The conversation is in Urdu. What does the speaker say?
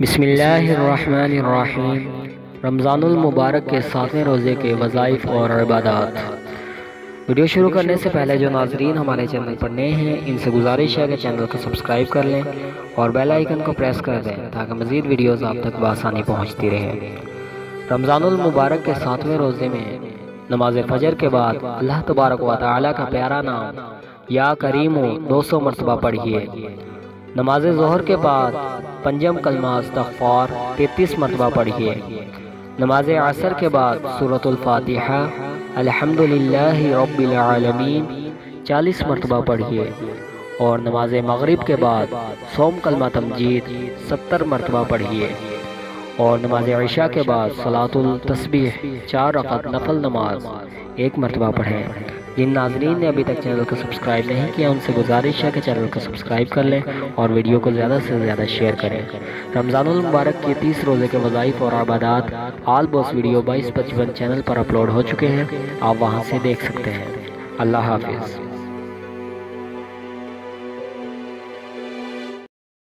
بسم اللہ الرحمن الرحیم۔ رمضان المبارک کے 7ویں روزے کے وظائف اور عبادات۔ ویڈیو شروع کرنے سے پہلے جو ناظرین ہمارے چینل پر نئے ہیں ان سے گزارش ہے کہ چینل کو سبسکرائب کر لیں اور بیل آئیکن کو پریس کر دیں تاکہ مزید ویڈیوز آپ تک بآسانی پہنچتی رہیں۔ رمضان المبارک کے 7ویں روزے میں نماز فجر کے بعد اللہ تبارک و تعالی کا پیارا نام یا کریم 200 مرتبہ پڑھیے۔ نماز ظہر کے بعد پنجم کلمہ استغفار 33 مرتبہ پڑھیے۔ نماز عصر کے بعد سورۃ الفاتحہ الحمدللہ رب العالمین 40 مرتبہ پڑھیے اور نماز مغرب کے بعد سوم کلمہ تمجید 70 مرتبہ پڑھیے اور نماز عشاء کے بعد صلاۃ التسبیح 4 رکعت نفل نماز 1 مرتبہ پڑھیں۔ جن ناظرین نے ابھی تک چینل کو سبسکرائب نہیں کیا ان سے گزارش ہے کہ چینل کو سبسکرائب کر لیں اور ویڈیو کو زیادہ سے زیادہ شیئر کریں۔ رمضان المبارک کے 30 روزے کے وظائف اور عبادات آل بوس ویڈیو 2255 چینل پر اپلوڈ ہو چکے ہیں، آپ وہاں سے دیکھ سکتے ہیں۔ اللہ حافظ۔